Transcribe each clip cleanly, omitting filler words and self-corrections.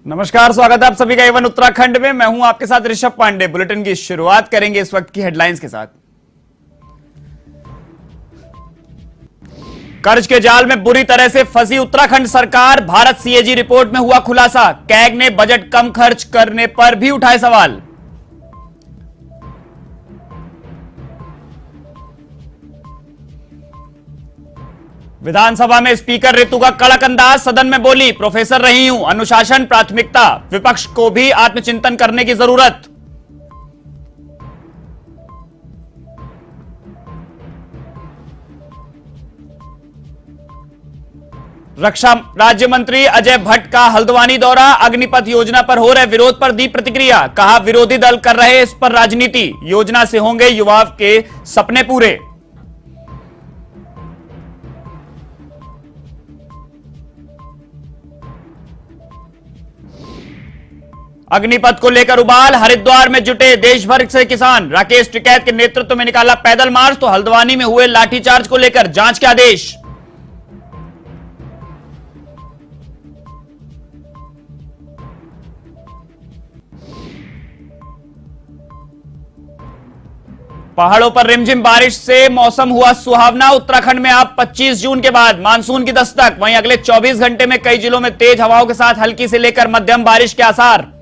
नमस्कार, स्वागत है आप सभी का एवन उत्तराखंड में। मैं हूं आपके साथ ऋषभ पांडे। बुलेटिन की शुरुआत करेंगे इस वक्त की हेडलाइंस के साथ। कर्ज के जाल में बुरी तरह से फंसी उत्तराखंड सरकार, भारत सीएजी रिपोर्ट में हुआ खुलासा। कैग ने बजट कम खर्च करने पर भी उठाए सवाल। विधानसभा में स्पीकर ऋतु का कड़क अंदाज, सदन में बोली, प्रोफेसर रही हूं, अनुशासन प्राथमिकता, विपक्ष को भी आत्मचिंतन करने की जरूरत। रक्षा राज्य मंत्री अजय भट्ट का हल्द्वानी दौरा, अग्निपथ योजना पर हो रहे विरोध पर दी प्रतिक्रिया। कहा, विरोधी दल कर रहे इस पर राजनीति, योजना से होंगे युवाओं के सपने पूरे। अग्निपथ को लेकर उबाल, हरिद्वार में जुटे देश भर से किसान। राकेश टिकैत के नेतृत्व में निकाला पैदल मार्च, तो हल्द्वानी में हुए लाठीचार्ज को लेकर जांच के आदेश। पहाड़ों पर रिमझिम बारिश से मौसम हुआ सुहावना। उत्तराखंड में अब 25 जून के बाद मानसून की दस्तक। वहीं अगले 24 घंटे में कई जिलों में तेज हवाओं के साथ हल्की से लेकर मध्यम बारिश के आसार।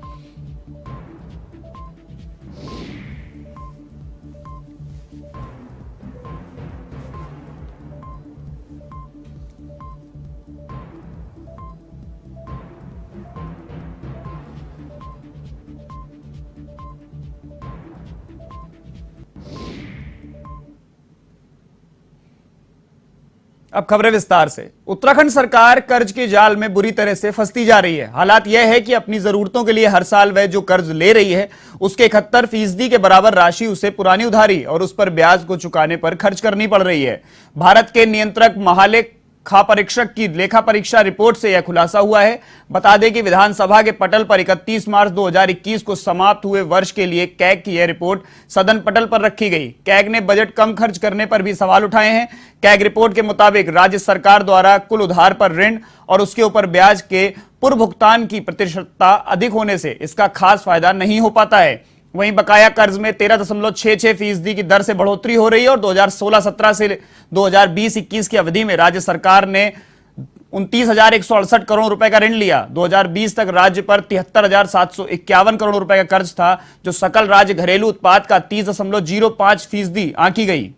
अब खबरें विस्तार से। उत्तराखंड सरकार कर्ज के जाल में बुरी तरह से फंसती जा रही है। हालात यह है कि अपनी जरूरतों के लिए हर साल वह जो कर्ज ले रही है उसके 71% के बराबर राशि उसे पुरानी उधारी और उस पर ब्याज को चुकाने पर खर्च करनी पड़ रही है। भारत के नियंत्रक महालेखा परीक्षक की लेखा परीक्षा रिपोर्ट से यह खुलासा हुआ है। बता दें कि विधानसभा के पटल पर 31 मार्च 2021 को समाप्त हुए वर्ष के लिए कैग की यह रिपोर्ट सदन पटल पर रखी गई। कैग ने बजट कम खर्च करने पर भी सवाल उठाए हैं। कैग रिपोर्ट के मुताबिक राज्य सरकार द्वारा कुल उधार पर ऋण और उसके ऊपर ब्याज के पूर्व भुगतान की प्रतिशतता अधिक होने से इसका खास फायदा नहीं हो पाता है। वहीं बकाया कर्ज में 13.66% की दर से बढ़ोतरी हो रही है और 2016-17 से 2020-21 की अवधि में राज्य सरकार ने 29,168 करोड़ रुपए का ऋण लिया। 2020 तक राज्य पर 73,751 करोड़ रुपए का कर्ज था, जो सकल राज्य घरेलू उत्पाद का 30.05% आंकी गई।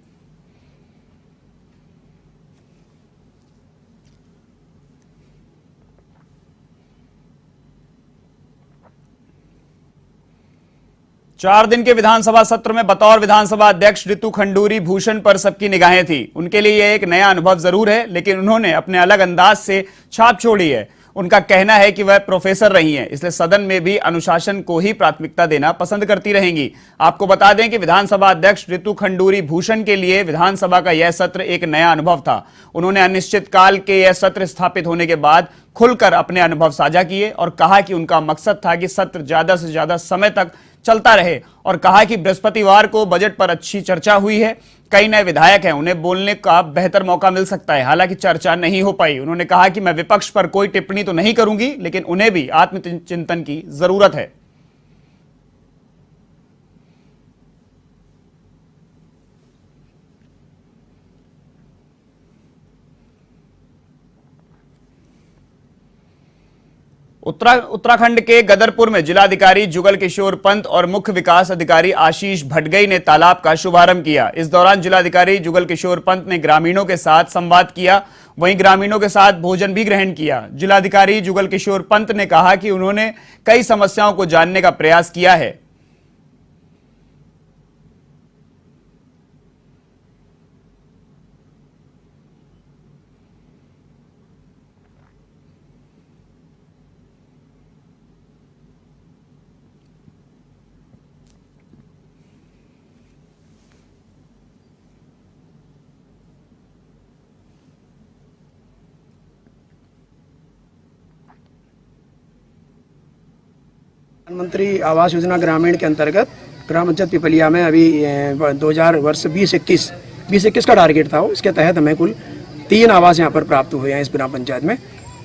चार दिन के विधानसभा सत्र में बतौर विधानसभा अध्यक्ष ऋतु खंडूरी भूषण पर सबकी निगाहें थी। उनके लिए यह एक नया अनुभव जरूर है, लेकिन उन्होंने अपने अलग अंदाज से छाप छोड़ी है। उनका कहना है कि वह प्रोफेसर रही हैं, इसलिए सदन में भी अनुशासन को ही प्राथमिकता देना पसंद करती रहेंगी। आपको बता दें कि विधानसभा अध्यक्ष ऋतु खंडूरी भूषण के लिए विधानसभा का यह सत्र एक नया अनुभव था। उन्होंने अनिश्चित काल के यह सत्र स्थापित होने के बाद खुलकर अपने अनुभव साझा किए और कहा कि उनका मकसद था कि सत्र ज्यादा से ज्यादा समय तक चलता रहे और कहा कि बृहस्पतिवार को बजट पर अच्छी चर्चा हुई है। कई नए विधायक हैं, उन्हें बोलने का बेहतर मौका मिल सकता है। हालांकि चर्चा नहीं हो पाई। उन्होंने कहा कि मैं विपक्ष पर कोई टिप्पणी तो नहीं करूंगी, लेकिन उन्हें भी आत्मचिंतन की जरूरत है। उत्तराखंड के गदरपुर में जिलाधिकारी जुगल किशोर पंत और मुख्य विकास अधिकारी आशीष भटगई ने तालाब का शुभारंभ किया। इस दौरान जिलाधिकारी जुगल किशोर पंत ने ग्रामीणों के साथ संवाद किया, वहीं ग्रामीणों के साथ भोजन भी ग्रहण किया। जिलाधिकारी जुगल किशोर पंत ने कहा कि उन्होंने कई समस्याओं को जानने का प्रयास किया है। प्रधानमंत्री आवास योजना ग्रामीण के अंतर्गत ग्राम पंचायत पिपलिया में अभी 2000 वर्ष 2021 का टारगेट था। इसके तहत हमें कुल 3 आवास यहाँ पर प्राप्त हुए हैं इस ग्राम पंचायत में।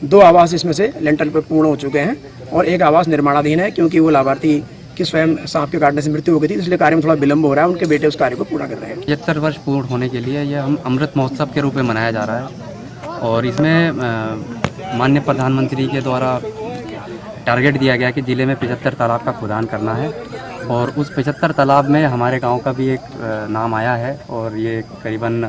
2 आवास इसमें से लेंटर पर पूर्ण हो चुके हैं और एक आवास निर्माणाधीन है, क्योंकि वो लाभार्थी की स्वयं सांप के काटने से मृत्यु हो गई थी, इसलिए कार्य में थोड़ा विलंब हो रहा है। उनके बेटे उस कार्य को पूरा कर रहे हैं। 75 वर्ष पूर्ण होने के लिए यह हम अमृत महोत्सव के रूप में मनाया जा रहा है और इसमें माननीय प्रधानमंत्री के द्वारा टारगेट दिया गया कि ज़िले में 75 तालाब का खोदान करना है और उस 75 तालाब में हमारे गांव का भी एक नाम आया है और ये करीबन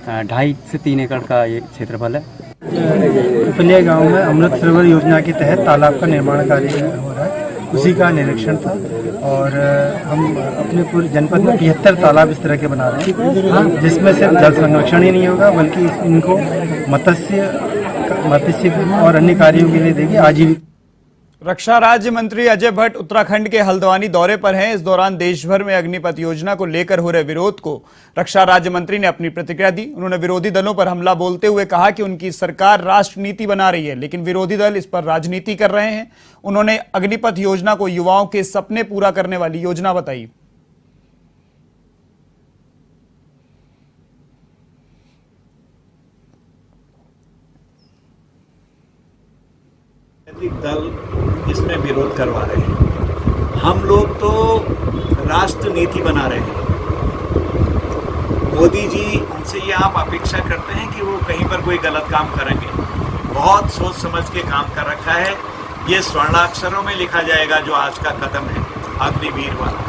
2.5 से 3 एकड़ का ये क्षेत्रफल है। पिपलिया गांव में अमृत सरोवर योजना के तहत तालाब का निर्माण कार्य हो रहा है, उसी का निरीक्षण था और हम अपने पूरे जनपद में 75 तालाब इस तरह के बना रहे हैं, जिसमें सिर्फ जल संरक्षण ही नहीं होगा बल्कि इनको मत्स्य और अन्य कार्यों के लिए देगी आजीविका। रक्षा राज्य मंत्री अजय भट्ट उत्तराखंड के हल्द्वानी दौरे पर हैं। इस दौरान देश भर में अग्निपथ योजना को लेकर हो रहे विरोध को रक्षा राज्य मंत्री ने अपनी प्रतिक्रिया दी। उन्होंने विरोधी दलों पर हमला बोलते हुए कहा कि उनकी सरकार राष्ट्र नीति बना रही है, लेकिन विरोधी दल इस पर राजनीति कर रहे हैं। उन्होंने अग्निपथ योजना को युवाओं के सपने पूरा करने वाली योजना बताई। दल इसमें विरोध करवा रहे हैं। हम लोग तो राष्ट्र नीति बना रहे हैं। मोदी जी उनसे ये आप अपेक्षा करते हैं कि वो कहीं पर कोई गलत काम करेंगे? बहुत सोच समझ के काम कर रखा है। ये स्वर्णाक्षरों में लिखा जाएगा जो आज का कदम है अग्निवीर वाला।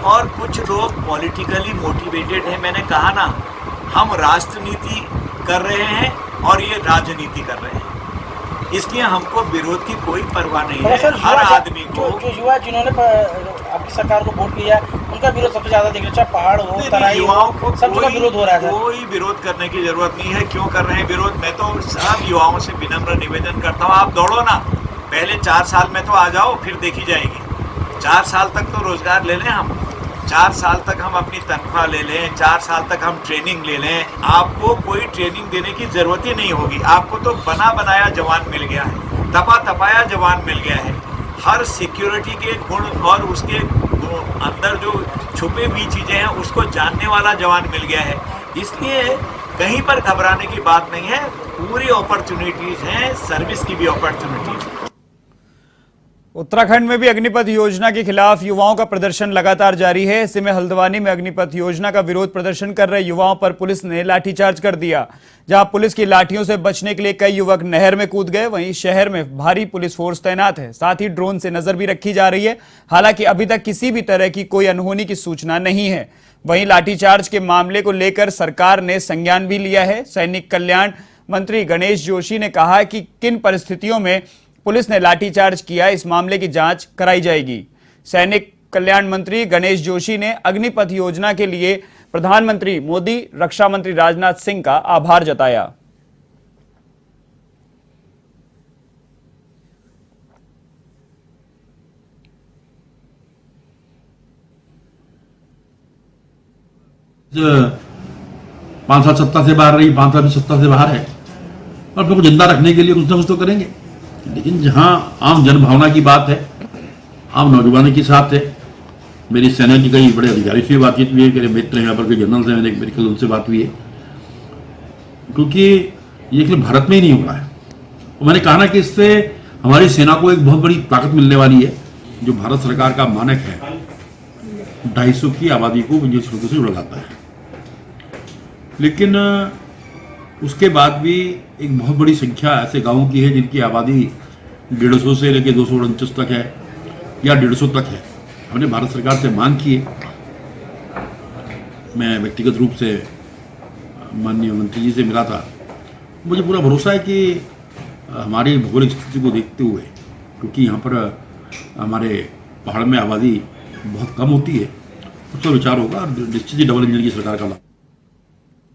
और कुछ लोग पॉलिटिकली मोटिवेटेड हैं। मैंने कहा ना, हम राष्ट्र नीति कर रहे हैं और ये राजनीति कर रहे हैं, इसलिए हमको विरोध की कोई परवाह नहीं है। हर आदमी को जो युवा जिन्होंने आपकी सरकार को वोट दिया उनका विरोध सबसे ज्यादा देख रहे, चाहे पहाड़ हो, तराई युवाओं को सब जगह विरोध हो रहा है। कोई विरोध करने की जरूरत नहीं है। क्यों कर रहे हैं विरोध? मैं तो सब युवाओं से विनम्र निवेदन करता हूँ, आप दौड़ो ना, पहले 4 साल में तो आ जाओ, फिर देखी जाएगी। 4 साल तक तो रोजगार ले लें हम, 4 साल तक हम अपनी तनख्वाह ले लें, 4 साल तक हम ट्रेनिंग ले लें। आपको कोई ट्रेनिंग देने की जरूरत ही नहीं होगी। आपको तो बना बनाया जवान मिल गया है, तपा तपाया जवान मिल गया है। हर सिक्योरिटी के गुण और उसके अंदर जो छुपे हुई चीजें हैं उसको जानने वाला जवान मिल गया है। इसलिए कहीं पर घबराने की बात नहीं है। पूरी अपॉर्चुनिटीज हैं, सर्विस की भी अपॉर्चुनिटीज है। उत्तराखंड में भी अग्निपथ योजना के खिलाफ युवाओं का प्रदर्शन लगातार जारी है। ऐसे में हल्द्वानी में अग्निपथ योजना का विरोध प्रदर्शन कर रहे युवाओं पर पुलिस ने लाठीचार्ज कर दिया। जहां पुलिस की लाठियों से बचने के लिए कई युवक नहर में कूद गए, वहीं शहर में भारी पुलिस फोर्स तैनात है। साथ ही ड्रोन से नजर भी रखी जा रही है। हालांकि अभी तक किसी भी तरह की कोई अनहोनी की सूचना नहीं है। वहीं लाठीचार्ज के मामले को लेकर सरकार ने संज्ञान भी लिया है। सैनिक कल्याण मंत्री गणेश जोशी ने कहा कि किन परिस्थितियों में पुलिस ने लाठीचार्ज किया, इस मामले की जांच कराई जाएगी। सैनिक कल्याण मंत्री गणेश जोशी ने अग्निपथ योजना के लिए प्रधानमंत्री मोदी, रक्षा मंत्री राजनाथ सिंह का आभार जताया। पांच साल सत्ता से बाहर रही, 5 साल सत्ता से बाहर है और अपने को जिंदा रखने के लिए कुछ ना कुछ तो करेंगे। लेकिन जहां आम जनभावना की बात है, आम नौजवानों के साथ है, मेरी सेना की कई बड़े अधिकारी से बातचीत हुई है, मेरे मित्र यहाँ पर के जनरल से मैंने मेरी कल उनसे बात हुई है, क्योंकि ये केवल भारत में ही नहीं हो रहा है। और मैंने कहा ना कि इससे हमारी सेना को एक बहुत बड़ी ताकत मिलने वाली है। जो भारत सरकार का मानक है 250 की आबादी को विदेश से जुड़ा जाता है, लेकिन उसके बाद भी एक बहुत बड़ी संख्या ऐसे गांवों की है जिनकी आबादी 150 से लेकर 249 तक है या 150 तक है। हमने भारत सरकार से मांग की है। मैं व्यक्तिगत रूप से माननीय मंत्री जी से मिला था। मुझे पूरा भरोसा है कि हमारी भौगोलिक स्थिति को देखते हुए, क्योंकि यहाँ पर हमारे पहाड़ में आबादी बहुत कम होती है, उस पर विचार होगा। निश्चित ही डबल इंजन की सरकार का लाभ।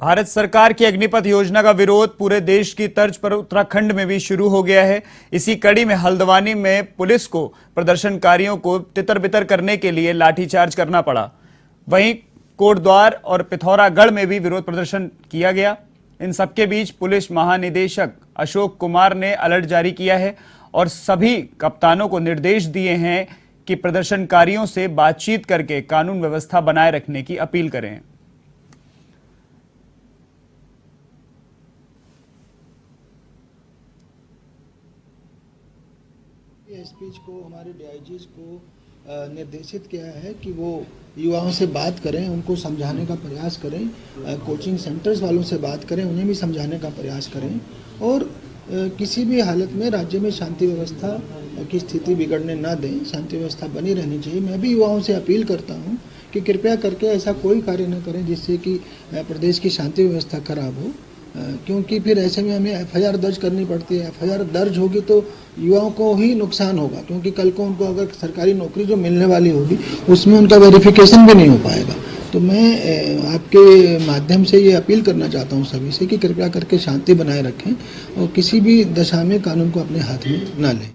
भारत सरकार की अग्निपथ योजना का विरोध पूरे देश की तर्ज पर उत्तराखंड में भी शुरू हो गया है। इसी कड़ी में हल्द्वानी में पुलिस को प्रदर्शनकारियों को तितर-बितर करने के लिए लाठीचार्ज करना पड़ा। वहीं कोटद्वार और पिथौरागढ़ में भी विरोध प्रदर्शन किया गया। इन सबके बीच पुलिस महानिदेशक अशोक कुमार ने अलर्ट जारी किया है और सभी कप्तानों को निर्देश दिए हैं कि प्रदर्शनकारियों से बातचीत करके कानून व्यवस्था बनाए रखने की अपील करें। एसपीज को, हमारे डीआईजीज को निर्देशित किया है कि वो युवाओं से बात करें, उनको समझाने का प्रयास करें, कोचिंग सेंटर्स वालों से बात करें, उन्हें भी समझाने का प्रयास करें और किसी भी हालत में राज्य में शांति व्यवस्था की स्थिति बिगड़ने ना दें, शांति व्यवस्था बनी रहनी चाहिए। मैं भी युवाओं से अपील करता हूं कि कृपया करके ऐसा कोई कार्य न करें जिससे कि प्रदेश की शांति व्यवस्था खराब हो, क्योंकि फिर ऐसे में हमें एफआईआर दर्ज करनी पड़ती है। एफआईआर दर्ज होगी तो युवाओं को ही नुकसान होगा, क्योंकि कल को उनको अगर सरकारी नौकरी जो मिलने वाली होगी उसमें उनका वेरिफिकेशन भी नहीं हो पाएगा। तो मैं आपके माध्यम से ये अपील करना चाहता हूँ सभी से कि कृपया करके शांति बनाए रखें और किसी भी दशा में कानून को अपने हाथ में न लें।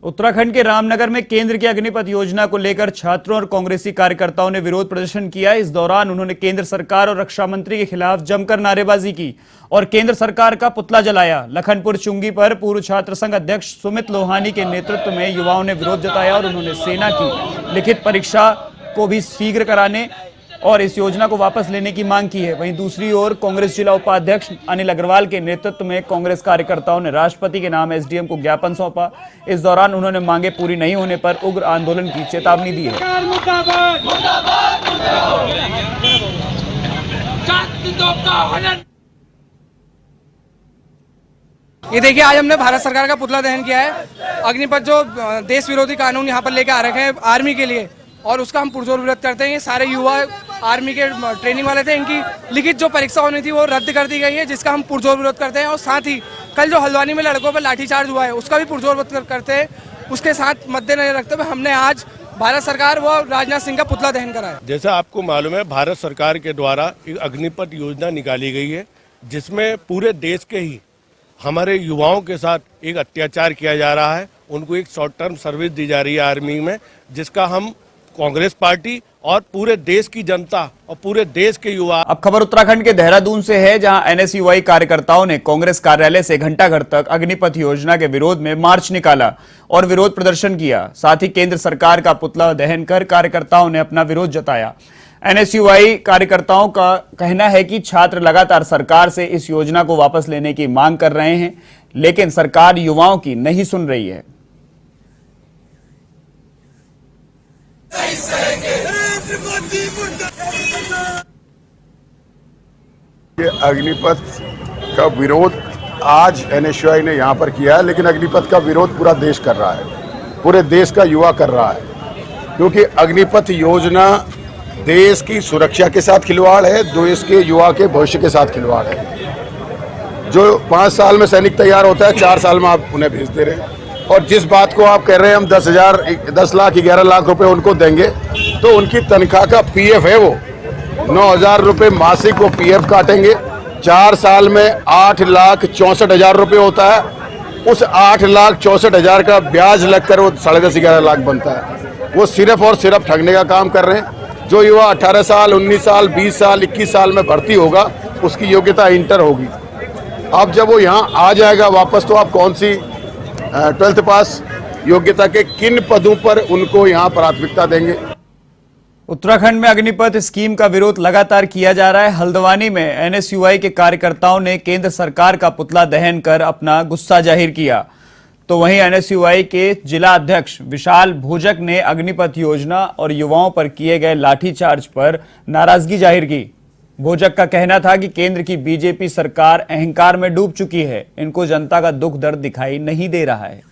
उत्तराखंड के रामनगर में केंद्र की अग्निपथ योजना को लेकर छात्रों और कांग्रेसी कार्यकर्ताओं ने विरोध प्रदर्शन किया। इस दौरान उन्होंने केंद्र सरकार और रक्षा मंत्री के खिलाफ जमकर नारेबाजी की और केंद्र सरकार का पुतला जलाया। लखनपुर चुंगी पर पूर्व छात्र संघ अध्यक्ष सुमित लोहानी के नेतृत्व में युवाओं ने विरोध जताया और उन्होंने सेना की लिखित परीक्षा को भी शीघ्र कराने और इस योजना को वापस लेने की मांग की है। वहीं दूसरी ओर कांग्रेस जिला उपाध्यक्ष अनिल अग्रवाल के नेतृत्व में कांग्रेस कार्यकर्ताओं ने राष्ट्रपति के नाम एसडीएम को ज्ञापन सौंपा। इस दौरान उन्होंने मांगे पूरी नहीं होने पर उग्र आंदोलन की चेतावनी दी है। ये देखिए, आज हमने भारत सरकार का पुतला दहन किया है। अग्निपथ जो देश विरोधी कानून यहाँ पर लेके आ रखे हैं आर्मी के लिए, और उसका हम पुरजोर विरोध करते हैं। ये सारे युवा आर्मी के ट्रेनिंग वाले थे, इनकी लिखित जो परीक्षा होनी थी वो रद्द कर दी गई है, जिसका हम पुरजोर विरोध करते हैं। और साथ ही कल जो हल्द्वानी में लड़कों पर लाठीचार्ज हुआ है उसका भी पुरजोर विरोध करते हैं। उसके साथ मद्देनजर रखते हुए हमने आज भारत सरकार व राजनाथ सिंह का पुतला दहन करा है। जैसा आपको मालूम है, भारत सरकार के द्वारा एक अग्निपथ योजना निकाली गई है, जिसमें पूरे देश के ही हमारे युवाओं के साथ एक अत्याचार किया जा रहा है। उनको एक शॉर्ट टर्म सर्विस दी जा रही है आर्मी में, जिसका हम कांग्रेस पार्टी और पूरे देश की जनता और पूरे देश के युवा। अब खबर उत्तराखंड के देहरादून से है, जहां एनएसयूआई कार्यकर्ताओं ने कांग्रेस कार्यालय से घंटाघर तक अग्निपथ योजना के विरोध में मार्च निकाला और विरोध प्रदर्शन किया। साथ ही केंद्र सरकार का पुतला दहन कर कार्यकर्ताओं ने अपना विरोध जताया। एनएसयूआई कार्यकर्ताओं का कहना है कि छात्र लगातार सरकार से इस योजना को वापस लेने की मांग कर रहे हैं, लेकिन सरकार युवाओं की नहीं सुन रही है। ये अग्निपथ का विरोध आज एनएसयूआई ने यहाँ पर किया है, लेकिन अग्निपथ का विरोध पूरा देश कर रहा है, पूरे देश का युवा कर रहा है, क्योंकि अग्निपथ योजना देश की सुरक्षा के साथ खिलवाड़ है, देश के युवा के भविष्य के साथ खिलवाड़ है। जो 5 साल में सैनिक तैयार होता है, 4 साल में आप उन्हें भेज दे रहे हैं। और जिस बात को आप कह रहे हैं हम 10 लाख 11 लाख रुपए उनको देंगे, तो उनकी तनख्वाह का पीएफ है वो 9,000 रुपये मासिक वो पीएफ काटेंगे। 4 साल में 8,64,000 रुपये होता है। उस 8,64,000 का ब्याज लगकर वो 10.5-11 लाख बनता है। वो सिर्फ और सिर्फ ठगने का काम कर रहे हैं। जो युवा 18 साल 19 साल 20 साल 21 साल में भर्ती होगा, उसकी योग्यता इंटर होगी। अब जब वो यहाँ आ जाएगा वापस, तो आप कौन सी 12th पास योग्यता के किन पदों पर उनको यहाँ प्राथमिकता देंगे। उत्तराखंड में अग्निपथ स्कीम का विरोध लगातार किया जा रहा है। हल्द्वानी में एनएसयूआई के कार्यकर्ताओं ने केंद्र सरकार का पुतला दहन कर अपना गुस्सा जाहिर किया, तो वहीं एनएसयूआई के जिला अध्यक्ष विशाल भोजक ने अग्निपथ योजना और युवाओं पर किए गए लाठीचार्ज पर नाराजगी जाहिर की। भोजक का कहना था कि केंद्र की बीजेपी सरकार अहंकार में डूब चुकी है, इनको जनता का दुख दर्द दिखाई नहीं दे रहा है।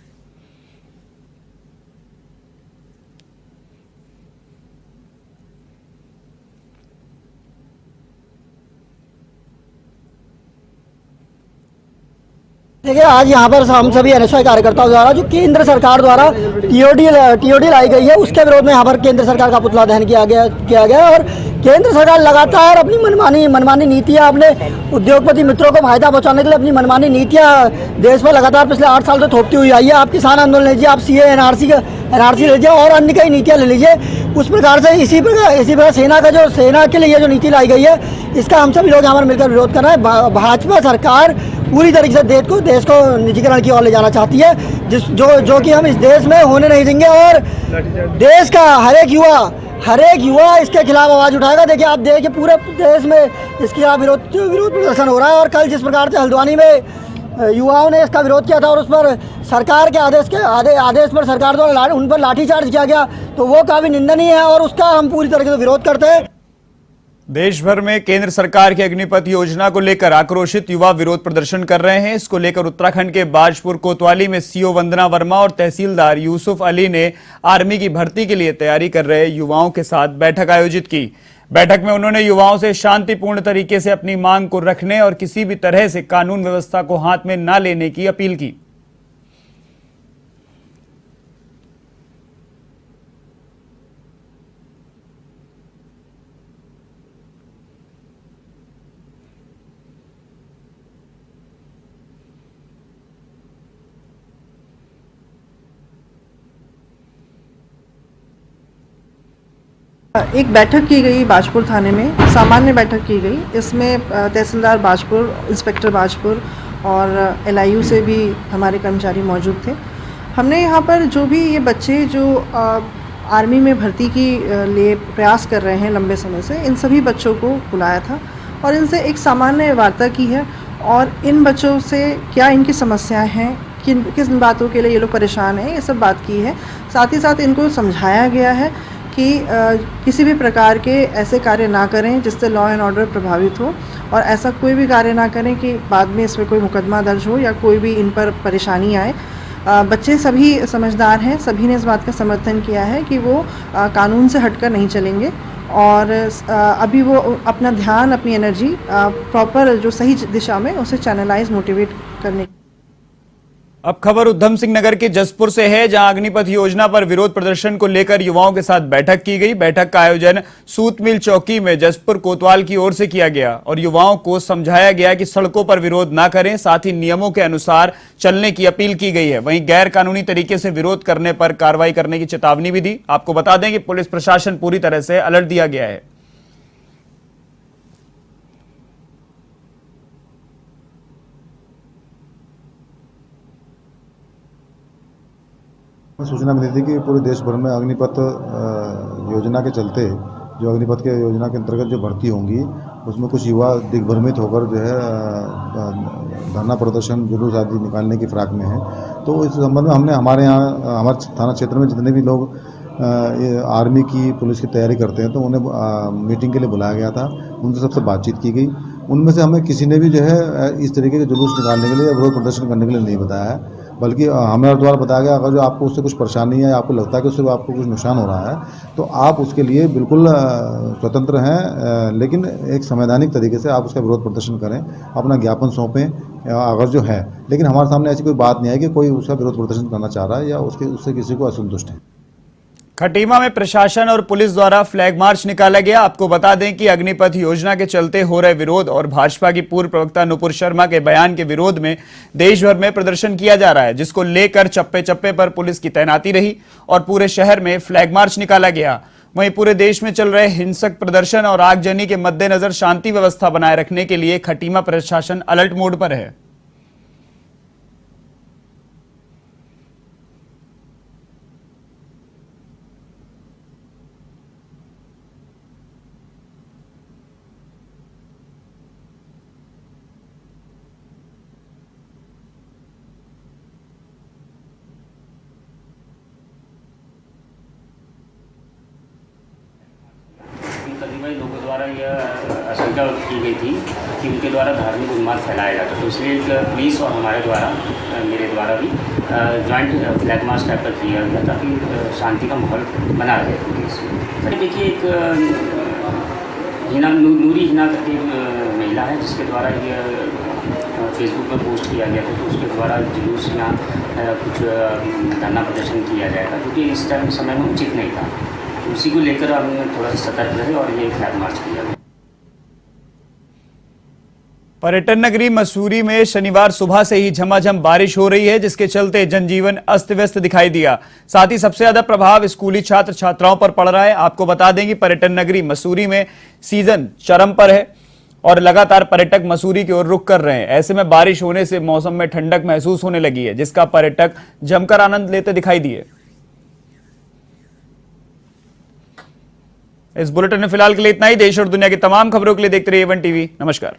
देखिए, आज यहाँ पर हम सभी एनएसयूआई कार्यकर्ताओं द्वारा जो केंद्र सरकार द्वारा टीओडी लाई गई है, उसके विरोध में यहाँ पर केंद्र सरकार का पुतला दहन किया गया और केंद्र सरकार लगातार अपनी मनमानी नीतियाँ अपने उद्योगपति मित्रों को फायदा पहुँचाने के लिए अपनी मनमानी नीतियाँ देश में लगातार पिछले 8 साल से थोपती हुई आई है। आप किसान आंदोलन लीजिए, आप सीए एनआरसी लीजिए और अन्य कई नीतियाँ ले लीजिए। उस प्रकार से इसी प्रकार सेना के लिए जो नीति लाई गई है, इसका हम सभी लोग यहाँ पर मिलकर विरोध कर रहे हैं। भाजपा सरकार पूरी तरीके से देश को निजीकरण की ओर ले जाना चाहती है, जो कि हम इस देश में होने नहीं देंगे और देश का हर एक युवा इसके खिलाफ आवाज़ उठाएगा। देखिए, आप देखिए पूरे देश में इसके खिलाफ विरोध प्रदर्शन हो रहा है। और कल जिस प्रकार से हल्द्वानी में युवाओं ने इसका विरोध किया था और उस पर सरकार के आदेश पर सरकार द्वारा उन पर लाठीचार्ज किया गया, तो वो काफ़ी निंदनीय है और उसका हम पूरी तरीके से विरोध करते हैं। देश भर में केंद्र सरकार की अग्निपथ योजना को लेकर आक्रोशित युवा विरोध प्रदर्शन कर रहे हैं। इसको लेकर उत्तराखंड के बाजपुर कोतवाली में सीओ वंदना वर्मा और तहसीलदार यूसुफ अली ने आर्मी की भर्ती के लिए तैयारी कर रहे युवाओं के साथ बैठक आयोजित की। बैठक में उन्होंने युवाओं से शांतिपूर्ण तरीके से अपनी मांग को रखने और किसी भी तरह से कानून व्यवस्था को हाथ में न लेने की अपील की। एक बैठक की गई बाजपुर थाने में, सामान्य बैठक की गई। इसमें तहसीलदार बाजपुर, इंस्पेक्टर बाजपुर और LIU से भी हमारे कर्मचारी मौजूद थे। हमने यहाँ पर जो भी ये बच्चे जो आर्मी में भर्ती की लिए प्रयास कर रहे हैं लंबे समय से, इन सभी बच्चों को बुलाया था और इनसे एक सामान्य वार्ता की है और इन बच्चों से क्या इनकी समस्याएं हैं, किस बातों के लिए ये लोग परेशान हैं, ये सब बात की है। साथ ही साथ इनको समझाया गया है कि किसी भी प्रकार के ऐसे कार्य ना करें जिससे लॉ एंड ऑर्डर प्रभावित हो और ऐसा कोई भी कार्य ना करें कि बाद में इसमें कोई मुकदमा दर्ज हो या कोई भी इन पर परेशानी आए। बच्चे सभी समझदार हैं, सभी ने इस बात का समर्थन किया है कि वो कानून से हटकर नहीं चलेंगे और अभी वो अपना ध्यान, अपनी एनर्जी प्रॉपर जो सही दिशा में उसे चैनलाइज, मोटिवेट करने। अब खबर उधम सिंह नगर के जसपुर से है, जहां अग्निपथ योजना पर विरोध प्रदर्शन को लेकर युवाओं के साथ बैठक की गई। बैठक का आयोजन सूत मिल चौकी में जसपुर कोतवाल की ओर से किया गया और युवाओं को समझाया गया कि सड़कों पर विरोध ना करें, साथ ही नियमों के अनुसार चलने की अपील की गई है। वहीं गैर कानूनी तरीके से विरोध करने पर कार्रवाई करने की चेतावनी भी दी। आपको बता दें कि पुलिस प्रशासन पूरी तरह से अलर्ट दिया गया है। सूचना मिली थी कि पूरे देश भर में अग्निपथ योजना के चलते, जो अग्निपथ के योजना के अंतर्गत जो भर्ती होंगी, उसमें कुछ युवा दिग्भ्रमित होकर जो है धरना प्रदर्शन, जुलूस आदि निकालने की फिराक में है। तो इस संबंध में हमने हमारे थाना क्षेत्र में जितने भी लोग आर्मी की, पुलिस की तैयारी करते हैं, तो उन्हें मीटिंग के लिए बुलाया गया था। उनसे सबसे बातचीत की गई। उनमें से हमें किसी ने भी जो है इस तरीके के जुलूस निकालने के लिए या विरोध प्रदर्शन करने के लिए नहीं बताया है, बल्कि हमें द्वारा बताया गया अगर जो आपको उससे कुछ परेशानी है, आपको लगता है कि उससे आपको कुछ नुकसान हो रहा है, तो आप उसके लिए बिल्कुल स्वतंत्र हैं, लेकिन एक संवैधानिक तरीके से आप उसका विरोध प्रदर्शन करें, अपना ज्ञापन सौंपें अगर जो है। लेकिन हमारे सामने ऐसी कोई बात नहीं है कि कोई उसका विरोध प्रदर्शन करना चाह रहा है या उससे किसी को असंतुष्ट है। खटीमा में प्रशासन और पुलिस द्वारा फ्लैग मार्च निकाला गया। आपको बता दें कि अग्निपथ योजना के चलते हो रहे विरोध और भाजपा की पूर्व प्रवक्ता नुपुर शर्मा के बयान के विरोध में देश भर में प्रदर्शन किया जा रहा है, जिसको लेकर चप्पे चप्पे पर पुलिस की तैनाती रही और पूरे शहर में फ्लैग मार्च निकाला गया। वहीं पूरे देश में चल रहे हिंसक प्रदर्शन और आगजनी के मद्देनजर शांति व्यवस्था बनाए रखने के लिए खटीमा प्रशासन अलर्ट मोड पर है। लोगों द्वारा यह आशंका की गई थी कि उनके द्वारा धार्मिक उन्माद फैलाया जाता है, तो इसलिए पुलिस और हमारे द्वारा, मेरे द्वारा भी ज्वाइंट फ्लैग मार्च टाइप का किया गया ताकि शांति का माहौल बना रहे पुलिस में। देखिए, एक नूरी हिना करके महिला है जिसके द्वारा ये फेसबुक पर पोस्ट किया गया था, तो उसके द्वारा जुलूस या कुछ धरना प्रदर्शन किया जाएगा, क्योंकि इस टाइम समय में उचित नहीं था। उसी को लेकर हमने थोड़ा सा सतर्क रहे और ये फ्लैग मार्च किया। पर्यटन नगरी मसूरी में शनिवार सुबह से ही झमाझम बारिश हो रही है, जिसके चलते जनजीवन अस्त व्यस्त दिखाई दिया। साथ ही सबसे ज्यादा प्रभाव स्कूली छात्र छात्राओं पर पड़ रहा है। आपको बता दें कि पर्यटन नगरी मसूरी में सीजन चरम पर है और लगातार पर्यटक मसूरी की ओर रुख कर रहे हैं। ऐसे में बारिश होने से मौसम में ठंडक महसूस होने लगी है, जिसका पर्यटक जमकर आनंद लेते दिखाई दिए। इस बुलेटिन में फिलहाल के लिए इतना ही। देश और दुनिया की तमाम खबरों के लिए देखते रहिए A1 TV। नमस्कार।